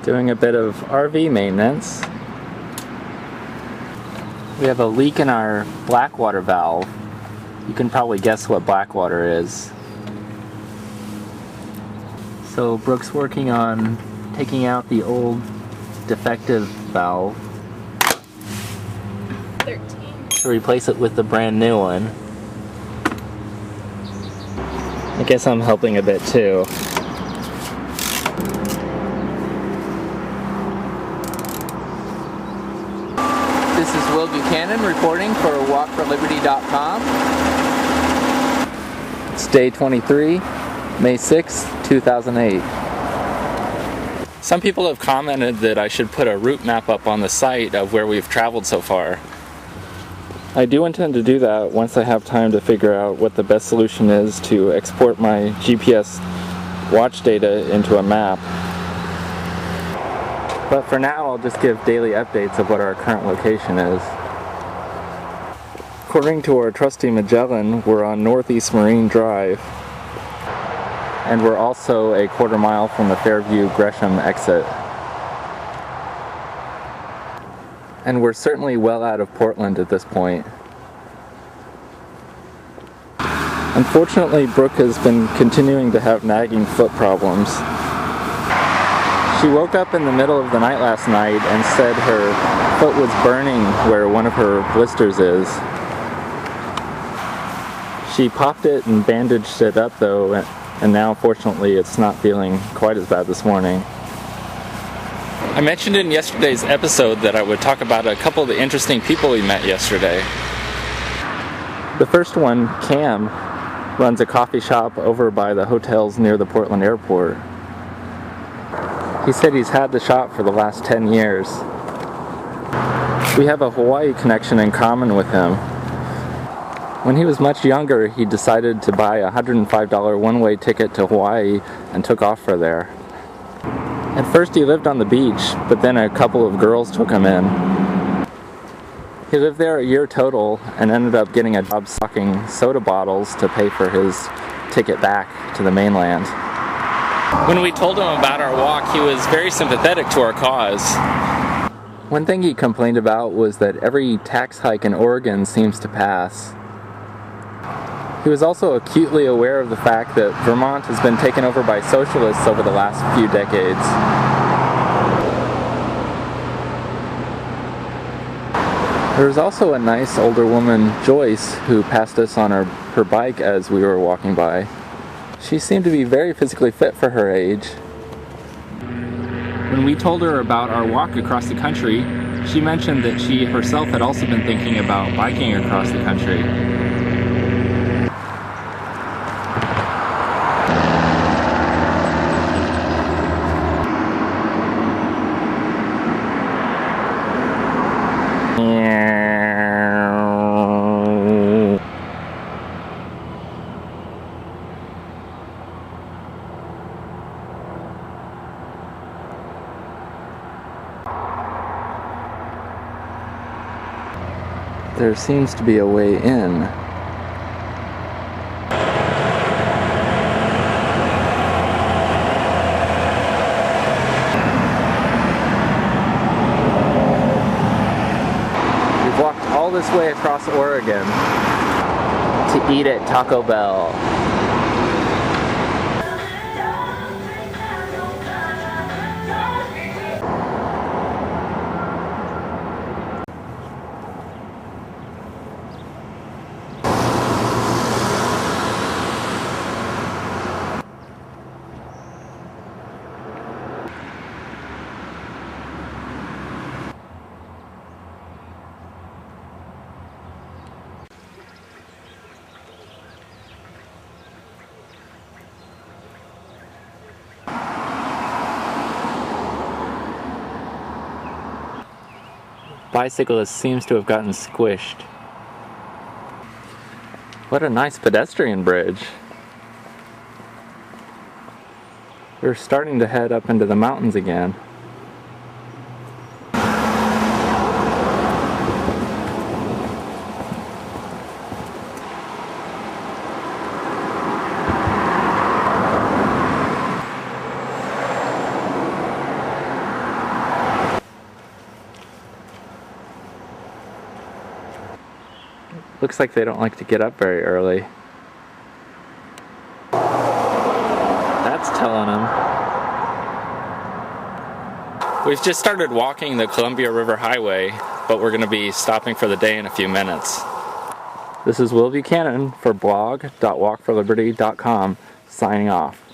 Doing a bit of RV maintenance. We have a leak in our blackwater valve. You can probably guess what blackwater is. So Brooke's working on taking out the old defective valve 13. to replace it with the brand new one. I guess I'm helping a bit too. This is Will Buchanan reporting for walkforliberty.com. It's day 23, May 6, 2008. Some people have commented that I should put a route map up on the site of where we've traveled so far. I do intend to do that once I have time to figure out what the best solution is to export my GPS watch data into a map. But for now, I'll just give daily updates of what our current location is. According to our trusty Magellan, we're on Northeast Marine Drive, and we're also a quarter mile from the Fairview Gresham exit. And we're certainly well out of Portland at this point. Unfortunately, Brooke has been continuing to have nagging foot problems. She woke up in the middle of the night last night and said her foot was burning where one of her blisters is. She popped it and bandaged it up though, and now fortunately it's not feeling quite as bad this morning. I mentioned in yesterday's episode that I would talk about a couple of the interesting people we met yesterday. The first one, Cam, runs a coffee shop over by the hotels near the Portland airport. He said he's had the shop for the last 10 years. We have a Hawaii connection in common with him. When he was much younger, he decided to buy a $105 one-way ticket to Hawaii and took off for there. At first he lived on the beach, but then a couple of girls took him in. He lived there a year total and ended up getting a job stocking soda bottles to pay for his ticket back to the mainland. When we told him about our walk, he was very sympathetic to our cause. One thing he complained about was that every tax hike in Oregon seems to pass. He was also acutely aware of the fact that Vermont has been taken over by socialists over the last few decades. There was also a nice older woman, Joyce, who passed us on her bike as we were walking by. She seemed to be very physically fit for her age. When we told her about our walk across the country, she mentioned that she herself had also been thinking about biking across the country. There seems to be a way in. We've walked all this way across Oregon to eat at Taco Bell. Bicyclist seems to have gotten squished. What a nice pedestrian bridge. We're starting to head up into the mountains again. Looks like they don't like to get up very early. That's telling them. We've just started walking the Columbia River Highway, but we're going to be stopping for the day in a few minutes. This is Will Buchanan for blog.walkforliberty.com, signing off.